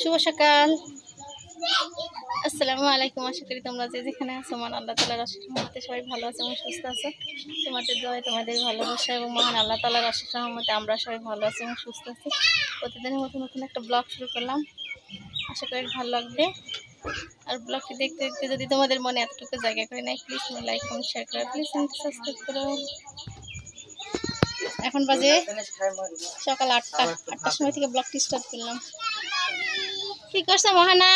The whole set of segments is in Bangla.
শুভ সকাল, আসসালামু আলাইকুম। আশা করি তোমরা যে যেখানে আছো মহান আল্লাহ তাআলার অশেষ রহমতে সবাই ভালো আছো এবং সুস্থ আছো। তোমাদের দোয়ায়, তোমাদের ভালোবাসা এবং মহান আল্লাহ তাআলার অশেষ রহমতে আমরা সবাই ভালো আছি এবং সুস্থ আছি। প্রতিদিনের মতো নতুন একটা ব্লগ শুরু করলাম, আশা করি ভালো লাগবে। আর ব্লগটি দেখতে দেখতে যদি তোমাদের মনে এতটুকু জায়গা করে নেয়, প্লিজ লাইক কমেন্ট শেয়ার করো, প্লিজ সাবস্ক্রাইব করো। এখন বাজে সকাল 8টার সময় থেকে ব্লগটি স্টার্ট করলাম। কি করছো মহানা?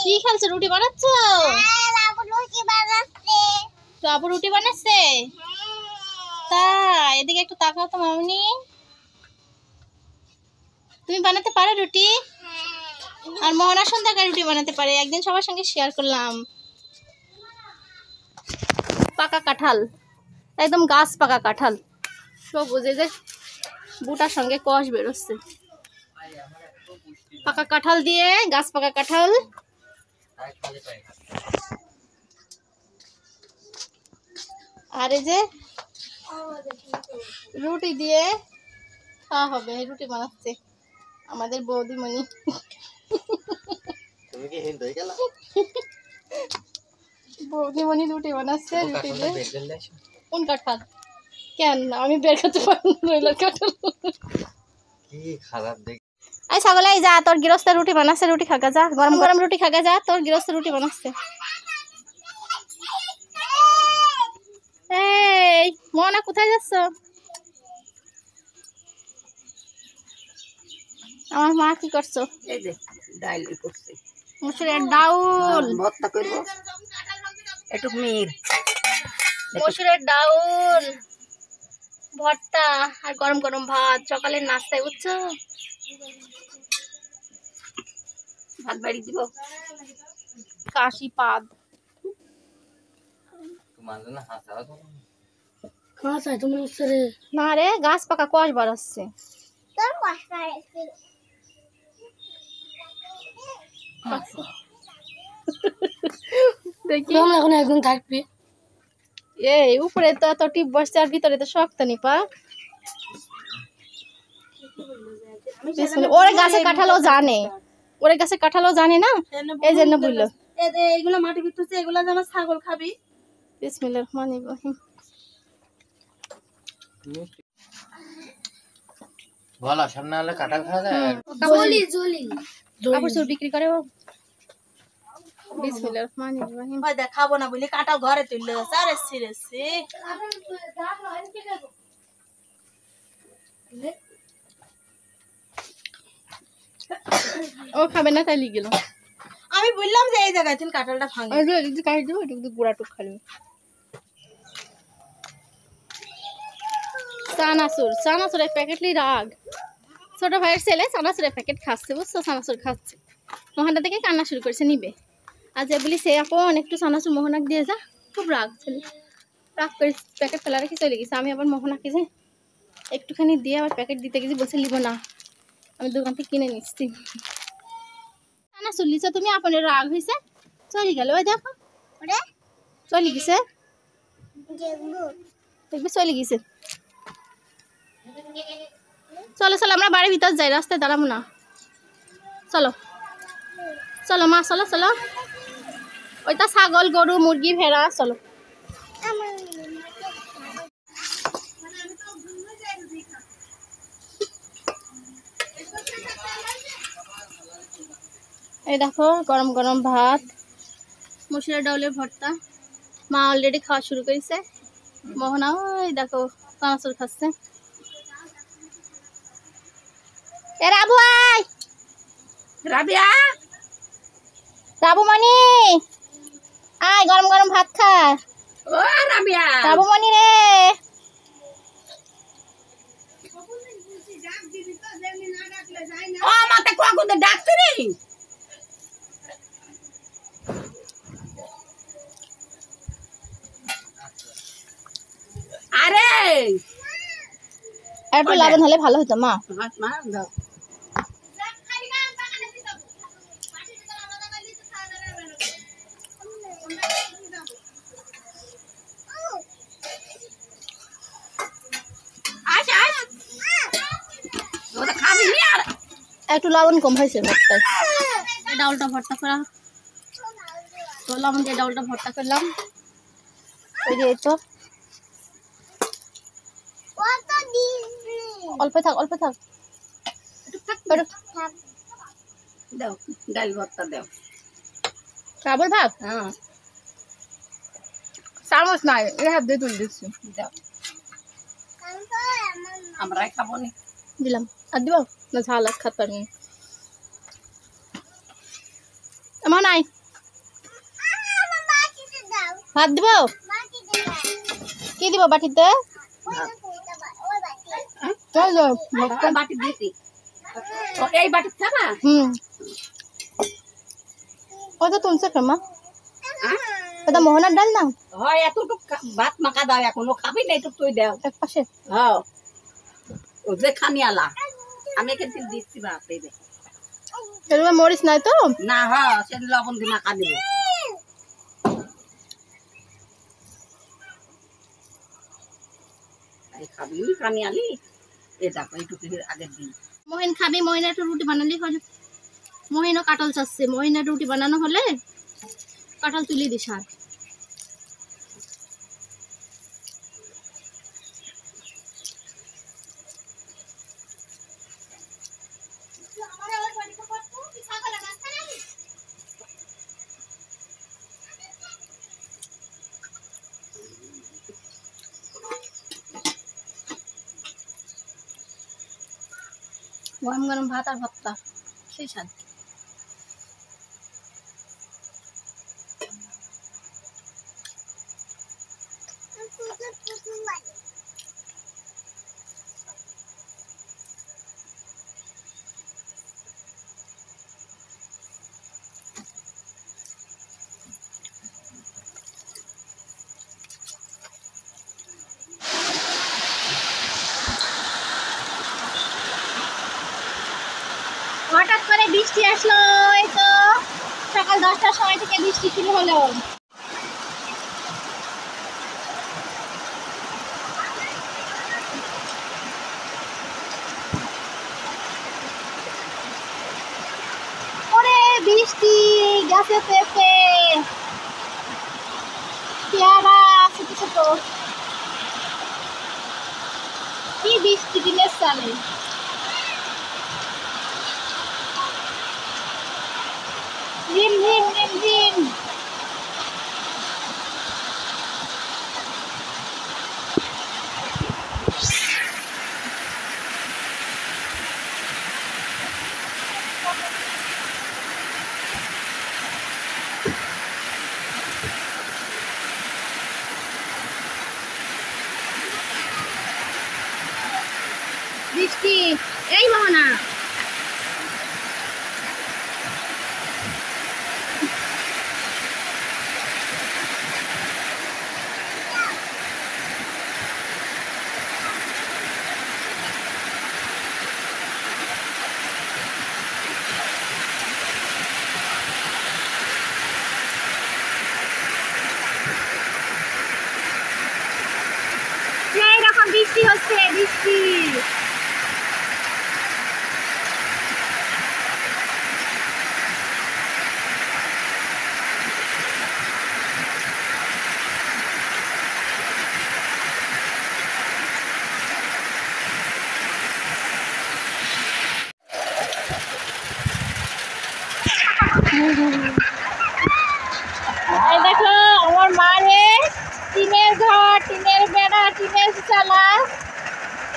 কি খেলছো? রুটি বানাচ্ছ? বাবু রুটি বানাচ্ছে? তাই, এদিকে একটু তাকাও তো মামনি। তুমি বানাতে পারো রুটি? আর মোহনা সন্ধ্যাকার রুটি বানাতে পারে। একদিন সবার সঙ্গে শেয়ার করলাম। পাকা কাঁঠাল, একদম গাছ পাকা কাঁঠাল, সবুজ, এই যে বুটার সঙ্গে কষ বেরোচ্ছে। পাকা কাঁঠাল দিয়ে গাছ পাকা কাঁঠাল। আর এই যে রুটি দিয়ে খাওয়া হবে। রুটি বানাচ্ছে আমাদের বৌদিমণি। বৌদিমণি রুটি বানাচ্ছে। রুটি দিয়ে কোন কাঁঠাল? কেন আমি বের করতে পারবো না কাঁঠাল? কি খারাপ দেখ। আই ছাগল, এই যা, তোর গৃহস্থ রুটি বানাচ্ছে, রুটি খাগা যা, গরম গরম রুটি খাগা যা, তোর গৃহস্থ রুটি বানাচ্ছে। এই মোহনা, কোথায় যাচ্ছ? আমার মা কি করছো? এই যে ডাল করছে, মসুরের ডাউল ভর্তা করব, একটু মির মসুরের ডাউল ভর্তা আর গরম গরম ভাত, সকালের নাস্তায়, বুঝছো? ভাত বাড়ি দিব। কাশি পাদ না রে, গাছ পাকা কষ বাড়াচ্ছে। দেখি এখন একদম থাকবে। এই উপরে তো এত টিপ বসছে আর ভিতরে তো শক্ত নিপা। ওরে গাছে কাঁঠালও জানে, ওরে গাছে কাঁঠালও জানে না, এই জন্য বললো এইগুলো মাটি ভিতরে, এগুলো যেন ছাগল খাবি। বিসমিল্লাহির রহমানির রহিম। বলো সামনে হলে কাঁঠাল খাওয়া যায়। কাপড় চোর বিক্রি করে ও। বিসমিল্লাহির রহমানির রহিম। খাবো না বলি কাঁঠাল ঘরে তুললে সারে ছিঁড়েছি। ও খাবে না তাই লিয়ে গেল। আমি বললাম যে এই জায়গায় তুমি কাঁঠালটা ভাঙে কাটি দেবো, একটু গুঁড়া টুক খালি। চানাচুরের প্যাকেট লি রাগ। ছোট ভাইয়ের ছেলে চানাচুরের প্যাকেট খাচ্ছে, বুঝছো? চানাচুর খাচ্ছে, মোহনটা থেকে কান্না শুরু করেছে, নিবে। আর যে বলি সে আপন একটু চানাচুর মোহনাকে দিয়ে যা, খুব রাগ ছেলে। রাগ করে প্যাকেট ফেলা রেখে চলে গেছে। আমি আবার মোহনাকে যে একটুখানি দিয়ে আবার প্যাকেট দিতে গেছি, বলছে লিব না, আমি দোকান থেকে কিনে নিচ্ছি। চানাচুর লিছো তুমি, আপনের রাগ হয়েছে, চলে গেল। ওই দেখো চলে গেছে, দেখবে চলে গেছে। চলো চলো আমরা বাড়ির ভিতর যাই, রাস্তায় দাঁড়াবো না। চলো চলো মা, চলো চলো। ওইটা ছাগল, গরু, মুরগি, ভেড়া, চলো। এই দেখো গরম গরম ভাত, মসুরের ডাউলের ভর্তা। মা অলরেডি খাওয়া শুরু করেছে। মোহনা ওই দেখো চানাচুর খাচ্ছে। এ রাবু আয়, রাবিয়া, রাবু মনি আয়, গরম গরম ভাত খা। ও রাবিয়া, রাবু মনি রে, ও আমাকে কখন তো ডাকতে রে। আরে একটু লাগান হলে ভালো হতো মা। দাও। খাবি আর একটু লবণ কম হয়েছে ভর্তায়। এই ডাউলটা ভর্তা করা তো লবণ দিয়ে ডাউলটা ভর্তা করলাম। ওই যে তো অল্প থাক অল্প থাক দাও ডাল ভর্তা দাও। কাবুল ভাত হ্যাঁ চামচ নাই এই হাত দিয়ে তুলে দিচ্ছি। দাও আমরাই খাবো নি। দিলাম আর দিব না ঝাল আজ খাতে পারবি আমার নাই ভাত দিব কি দিব বাটিতে বাটি দিয়েছি এই বাটি খাবা। ওই তো তুলছে কেমা ওটা মোহনার ডাল না হয় এতটুক ভাত মাখা দাও এখনো খাবি না একটু তুই দাও এক পাশে। হ্যাঁ ও যে খানি আলা আমি কিন্তু দিচ্ছি ভাত এই দে এরকম মরিচ নাই তো না হ্যাঁ সে লবণ দিয়ে মাখা দিব। খাবি খানি আলি এ দেখো এইটুকু আগে দিই। মহিন খাবি মহিনা একটু রুটি বানালি মহিনও কাঁঠাল চাচ্ছে মহিনা রুটি বানানো হলে কাঁঠাল তুলি দিস আর গরম গরম ভাত আর ভর্তা সেই স্বাদ। হঠাৎ করে বৃষ্টি আসলো এই তো সকাল 10টার সময় থেকে বৃষ্টি শুরু হলো। ওরে বৃষ্টি গাছে পেঁপে পেয়ারা ছোট ছোট কি বৃষ্টি দিনের সালে রিম রিম রিম রিম। বৃষ্টি এই মোহনা এইরকম বৃষ্টি হচ্ছে বৃষ্টি। এই দেখো আমার মারে টিনের ঘর টিনের বেড়া টিনের চালা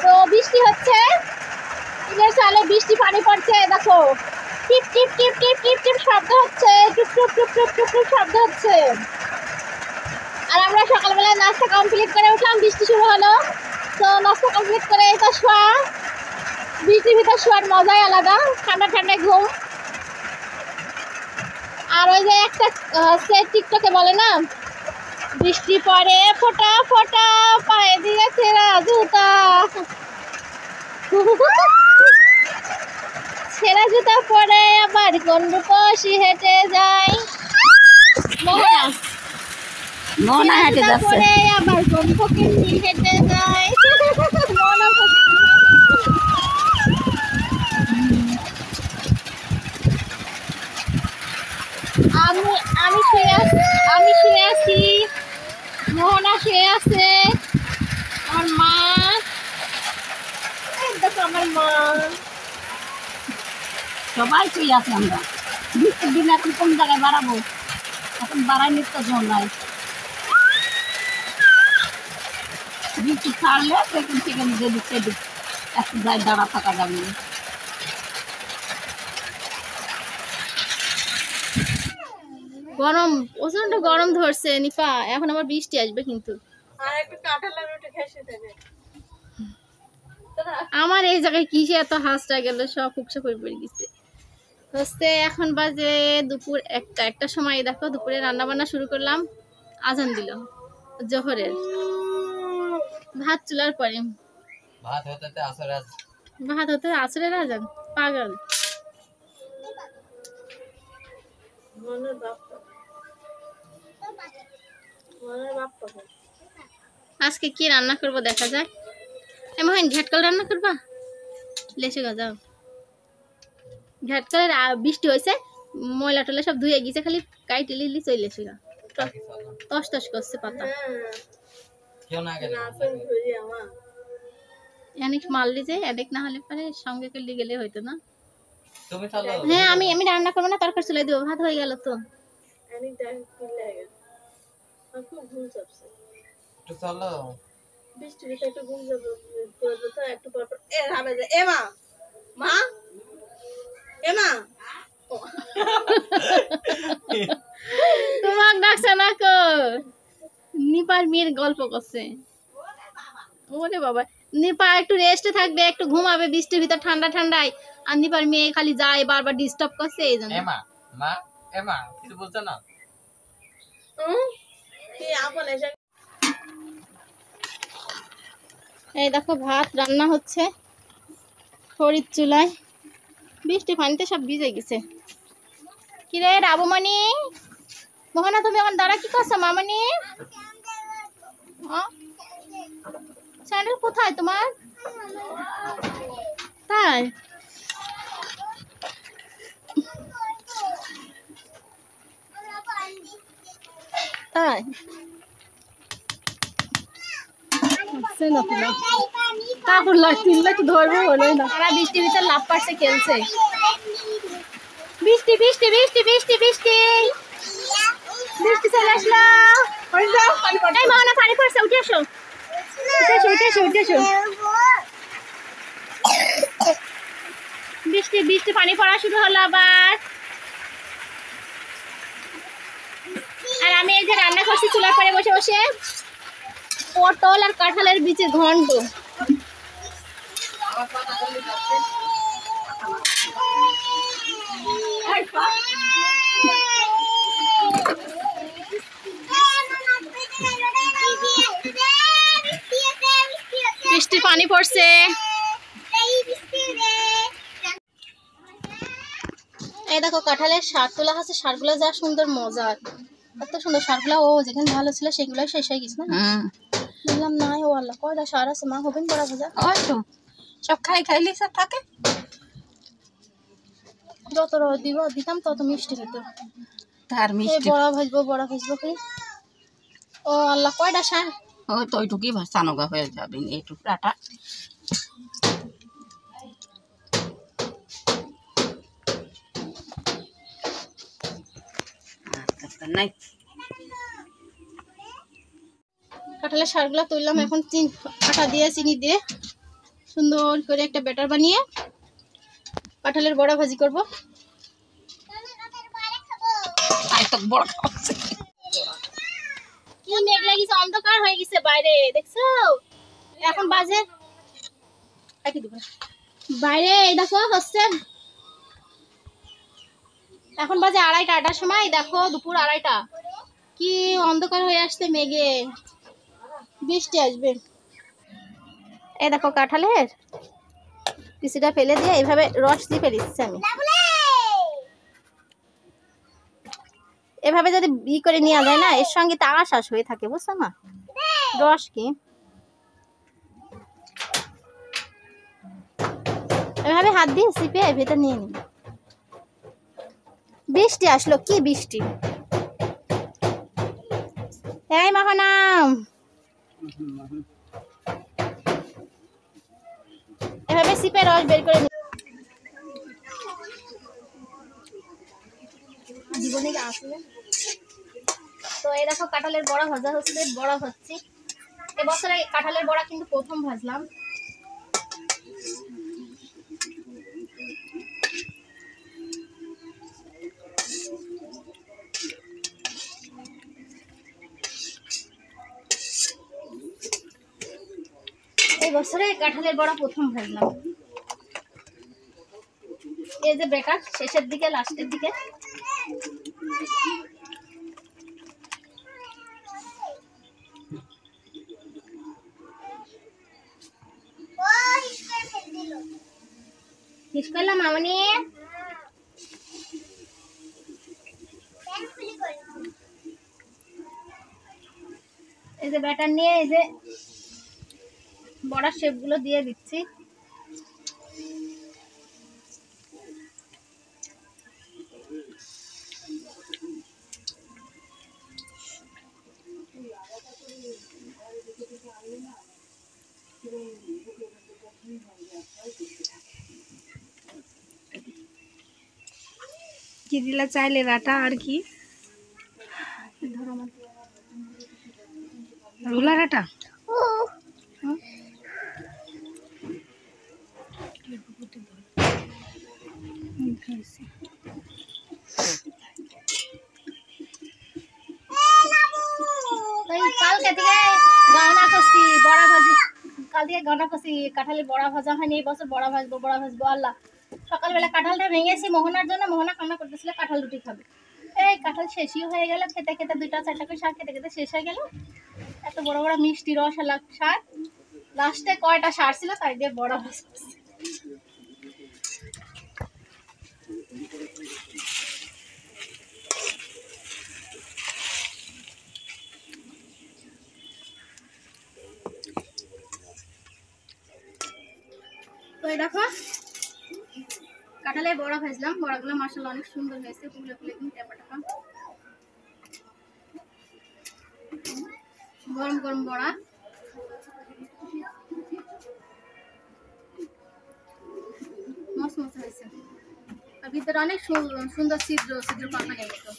তো বৃষ্টি হচ্ছে টিনের চালে বৃষ্টি পানি পড়ছে দেখো টিপ টিপ টিপ টিপ টিপ টিপ শব্দ হচ্ছে টুপ টুপ টুপ টুপ টুপ টুপ শব্দ হচ্ছে। আর আমরা সকালবেলায় নাস্তা কমপ্লিট করে উঠলাম বৃষ্টি শুরু হলো তো নাস্তা কমপ্লিট করে এটা শোয়া বৃষ্টির ভিতর শোয়ার মজাই আলাদা ঠান্ডা ঠান্ডা ঘুম। আর ওই যে একটা সে টিকটকে বলে না বৃষ্টি পড়ে ফোঁটা ফোঁটা পায়ে দিয়ে ছেঁড়া জুতা ছেঁড়া জুতা পরে আবার কোন রূপসী হেঁটে যায় মনে হেঁটে যাচ্ছে পরে আবার কোন ফকিন্নি হেঁটে যায় আমি শুয়ে আছি, মোহনা শুয়ে আছে, আমার মা, দেখো আমার মা, সবাই শুয়ে আছে। আমরা বৃষ্টির দিন এখন কোন জায়গায় বাড়াবো? এখন বাড়াইনি তো জল নাই। বৃষ্টি ছাড়লে সেখান থেকে যেদিক সেদিক একটু যায় দাঁড়া থাকা যাবে না। গরম, প্রচন্ড গরম ধরছে নিপা। এখন আবার বৃষ্টি আসবে কিন্তু। আমার এই জায়গায় কিসে এত হাঁসটা গেল, সব ফুকসা করে পড়ে গেছে। হচ্ছে এখন বাজে দুপুর একটা সময়। দেখো দুপুরে রান্না বান্না শুরু করলাম, আজান দিল জোহরের। ভাত চুলার পরে, ভাত হতে আসরের আজান। পাগল। আজকে কি রান্না করব দেখা যাক। এমন ঘাটকাল রান্না করবা? লেসে গাজাও ঘাটকালের বৃষ্টি হয়েছে, ময়লা টলা সব ধুয়ে গেছে, খালি কাইটে লিলি চলে এসে টস টস করছে পাতা। অনেক মারলি যে অনেক, না হলে পরে সঙ্গে করলে গেলে হইতো না। হ্যাঁ আমি রান্না করবো না, তরকারি চলে দিব, ভাত হয়ে গেল তো। তোমার ডাকছে না কো? নিপার মেয়ের গল্প করছে। ওরে বাবা, নিপা একটু রেস্টে থাকবে, একটু ঘুমাবে বৃষ্টির ভিতর ঠান্ডা ঠান্ডায়। আর নিপার মেয়ে খালি যায়, বারবার ডিস্টার্ব করছে এই জন্য। কিছু বলছো না? এই দেখো ভাত রান্না হচ্ছে খড়ির চুলায়, বৃষ্টি পানিতে সব ভিজে গেছে। কিরে রাবুমণি, মোহনা তুমি এখন দাঁড়া কি করছো? মামনি স্যান্ডেল কোথায় তোমার? তাই তাই কাপড় লাগছিল একটু ধরবো, হলোই না। তারা বৃষ্টির ভিতর লাভ পারছে, খেলছে। বৃষ্টি বৃষ্টি বৃষ্টি বৃষ্টি বৃষ্টি বৃষ্টি চলে আসলো। এই মোহনা পানি পড়ছে, উঠে এসো উঠে এসো উঠে এসো। বৃষ্টি বৃষ্টি পানি পড়া শুরু হলো আবার। আর আমি এই যে রান্না করছি চুলার পরে বসে বসে, পটল আর কাঁঠালের বীজের ঘন্ট। বৃষ্টির পানি পড়ছে। এই দেখো কাঁঠালের শাক তোলা আছে, শাকগুলো যা সুন্দর মজার, এত সুন্দর শাকগুলো। ও যেখানে ভালো ছিল সেগুলো শেষ হয়ে গেছে না? বললাম নাই ও আল্লাহ, কয়টা সার আছে মা, হবেন বড়া ভাজা। ওই তো সব খাইলি সব থাকে। যত দিতাম তত মিষ্টি হতো। তার মিষ্টি বড়া ভাজবো কি। ও আল্লাহ, কয়টা সার। ও তো ওইটুকুই ভাসানোগা হয়ে যাবে এই টুকরাটা। নাই কাঁঠালের শাকগুলো তুললাম, এখন আটা দিয়ে চিনি দিয়ে সুন্দর করে একটা ব্যাটার বানিয়ে কাঁঠালের বড়া ভাজি করবো। কি মেঘ লাগিছে, অন্ধকার হয়ে গেছে বাইরে, দেখছো? এখন বাজে বাইরে দেখো হচ্ছে এখন বাজে 2:30টার সময়। দেখো দুপুর 2:30, কি অন্ধকার হয়ে আসছে মেঘে, বৃষ্টি আসবে। এই দেখো কাঁঠালের পিসিটা ফেলে দিয়ে এইভাবে রস দিয়ে দিচ্ছি আমি। এভাবে যদি করে নেওয়া যায় না, এর সঙ্গে তারা শ্বাস হয়ে থাকে, বুঝছো না? রস কি এভাবে হাত দিয়ে চিপে ভেতর নিয়ে নিই। বৃষ্টি আসলো, কি বৃষ্টি! এই মহানাম, এভাবে সিপে রস বের করে জীবনে আসলে। তো এই দেখো কাঁঠালের বড়া ভাজা হচ্ছে, বড়া হচ্ছে। এবছরে কাঁঠালের বড়া কিন্তু প্রথম ভাজলাম। এই বছরে কাঁঠালের বড়া প্রথম ভাজলাম। এই যে বেটার শেষের দিকে, লাস্টের দিকে। হিস করলাম মামনি। এই যে ব্যাটার নিয়ে এই যে বড়ার শেপ গুলো দিয়ে দিচ্ছি। কি দিলা চাইলে রাটা আর কি রোলার আটা? কালকে থেকে গানা করছি বড়া ভাজি, কাল থেকে গানা করছি কাঁঠালের বড়া ভাজা হয়নি, এই বছর বড়া ভাজবো, বড়া ভাজবো। আল্লাহ, সকালবেলা কাঁঠালটা ভেঙেছি মোহনার জন্য, মোহনা কান্না করতেছিল কাঁঠাল রুটি খাবে। এই কাঁঠাল শেষই হয়ে গেল, খেতে খেতে 2টা 4টা করে শাক খেতে খেতে শেষ হয়ে গেল। এত বড় বড় মিষ্টি রসালা শাক, লাস্টে কয়টা সার ছিল তাই দিয়ে বড়া ভাজা। তো এই দেখো কাঁঠালের বড়া ভাজলাম, বড়াগুলো মাশাআল্লাহ অনেক সুন্দর হয়েছে, ফুলে ফুলে কিন্তু টেপা গরম গরম বড়া। মস্ত মস্ত হয়েছে, আর ভিতরে অনেক সুন্দর ছিদ্র ছিদ্র পাকানের মতো।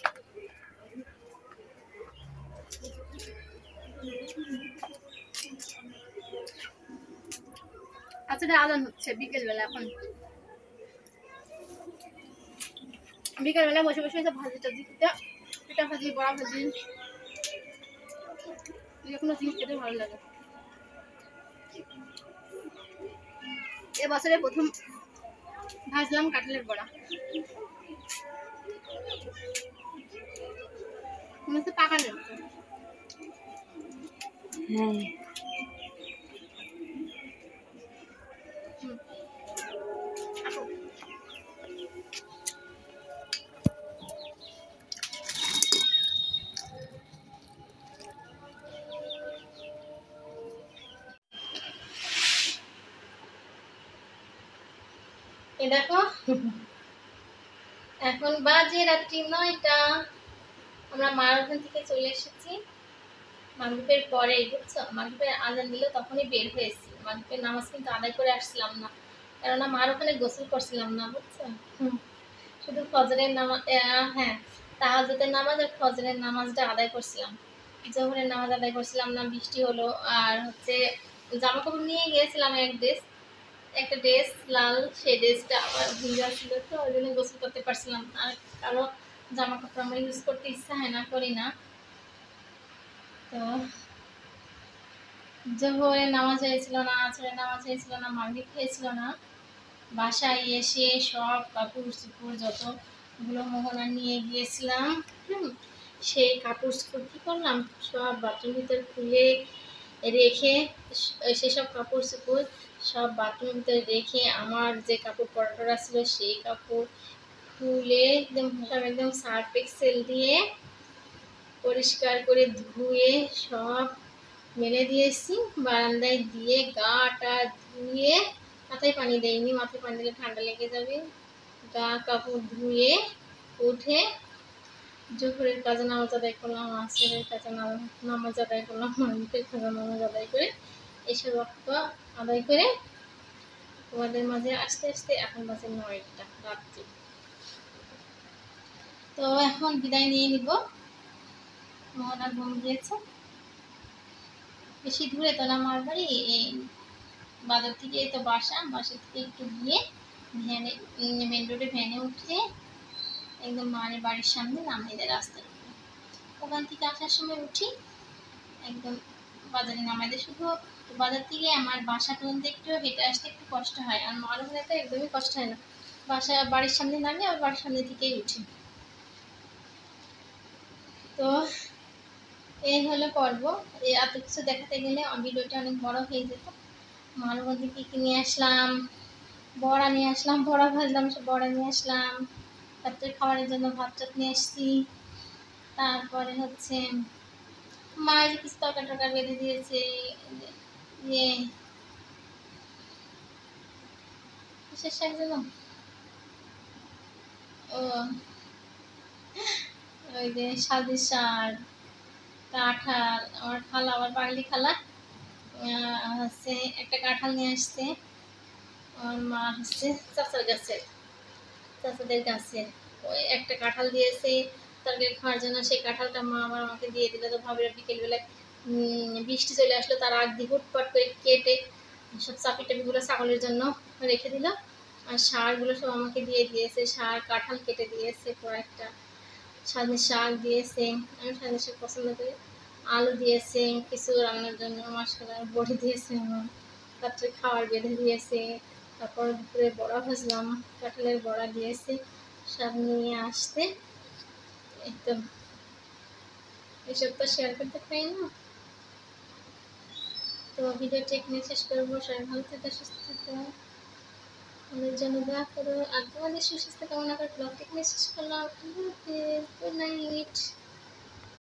আচ্ছা আদান হচ্ছে বিকেলবেলা, এখন বিকেলবেলা বসে বসে ভাজি টাজি পিঠা ভাজি, বড়া ভাজি, যে কোনো জিনিস খেতে ভালো লাগে। এবছরে প্রথম ভাজলাম কাঁঠালের বড়া, মনে হচ্ছে পাকানোর মতো। হ্যাঁ এই দেখো এখন বাজে রাত্রি 9টা। আমরা মার ওখান থেকে চলে এসেছি মাগরিবের পরে, বুঝছো, মাগরিবের আজান দিল তখনই বের হয়েছি। মাগরিবের নামাজ কিন্তু আদায় করে আসছিলাম না, কেননা মার ওখানে গোসল করছিলাম না, বুঝছো। শুধু ফজরের নামাজ, হ্যাঁ তাহাজ্জুদের নামাজ আর ফজরের নামাজটা আদায় করছিলাম, জোহরের নামাজ আদায় করছিলাম না, বৃষ্টি হলো। আর হচ্ছে জামা কাপড় নিয়ে গিয়েছিলাম একটা ড্রেস লাল, সেই ড্রেসটা আমার ভিজা ছিল, তো ওই জন্য গোসল করতে পারছিলাম। আর কারো জামা কাপড় আমার ইউজ করতে ইচ্ছা হয় না, করি না। তো জোহরের নামাজ হয়েছিল না, আসরের নামাজ হয়েছিল না, মাগরিব হয়েছিল না। বাসায় এসে সব কাপড় চোপড় যতগুলো মোহনা নিয়ে গিয়েছিলাম, সেই কাপড় চোপড় কী করলাম, সব বাথরুম ভিতরে খুলে রেখে, সেসব কাপড় চোপড় সব বাথরুম ভিতরে রেখে আমার যে কাপড় পরাটা ছিল সেই কাপড় খুলে একদম সার্ফ এক্সেল দিয়ে পরিষ্কার করে ধুয়ে সব মেলে দিয়েছি বারান্দায়, দিয়ে গাটা ধুয়ে, মাথায় পানি দেয়নি, মাথায় পানি দিলে ঠান্ডা লেগে যাবে, গা কাপড় ধুয়ে উঠে জোহরের কাজে নামাজ আদায় করলাম, আসরের কাজে নামাজ আদায় করলাম, মাগরিবের কাজে নামাজ আদায় করে এসব রক্ত আদায় করে তোমাদের মাঝে আসতে আসতে এখন বাজে 9টা রাত্রি। তো এখন বিদায় নিয়ে নিব। মোহনা ঘুম দিয়েছে। বেশি দূরে তো না আমার বাড়ি, এই বাজার থেকে তো বাসা থেকে একটু গিয়ে ভ্যানে মেন রোডে ভ্যানে উঠে একদম মায়ের বাড়ির সামনে নামিয়ে দেয় রাস্তার উপরে। ওখান থেকে আসার সময় উঠি একদম বাজারে নামাই দেয়। শুধু বাজার থেকে আমার বাসা পর্যন্ত একটু হেঁটে আসতে একটু কষ্ট হয়, আর মার ওখানে তো একদমই কষ্ট হয় না। বাড়ির সামনে নামি আর বাড়ির সামনে থেকেই উঠি। তো এই হলো পর্ব। এত কিছু দেখাতে গেলে ভিডিওটা অনেক বড় হয়ে যেত। মার মধ্যে কী কী নিয়ে আসলাম, বড়া নিয়ে আসলাম, বড়া ভাজলাম, সে বড়া নিয়ে আসলাম। রাত্রে খাবারের জন্য ভাত টাত নিয়ে এসছি। তারপরে হচ্ছে মায়ের কিছু তরকারি বেঁধে দিয়েছে। ইয়ে কিসের শাক যেন, ও ওই যে সাজির শাক, কাঁঠাল। আমার খালা, আমার বাঙালি খালা হচ্ছে একটা কাঁঠাল নিয়ে আসছে। আমার মা হচ্ছে চাচাদের গাছের ওই একটা কাঁঠাল দিয়েছে তরকারি খাওয়ার জন্য। সেই কাঁঠালটা মা আবার আমাকে দিয়ে দিল। তো ভাবিরা বিকেলবেলায় বৃষ্টি চলে আসলো, তার আগ দিয়ে হুটপাট করে কেটে সব চাপি টাপিগুলো ছাগলের জন্য রেখে দিল। আর সারগুলো সব আমাকে দিয়ে দিয়েছে। সার কাঁঠাল কেটে দিয়েছে, কয়েকটা সাজনের শাক দিয়েছে। আমি সাজনের শাক পছন্দ করি। আলু দিয়েছে কিছু রান্নার জন্য, মাসকলার বড়ি দিয়েছে, আমার রাত্রে খাওয়ার বেঁধে দিয়েছে। তারপর দুপুরে বড়া ভাজলাম, কাঁঠালের বড়া দিয়েছে। সব নিয়ে আসতে একদম এসব তো শেয়ার করতে পারি না। তো ভিডিওটি এখানে শেষ করবো। সবাই ভালো থাকো, সুস্থ থাকো, আমাদের জন্য দোয়া করো। আর তোমাদের সুস্বাস্থ্য কামনা করে ব্লগটি এখানে শেষ করলাম। Good night.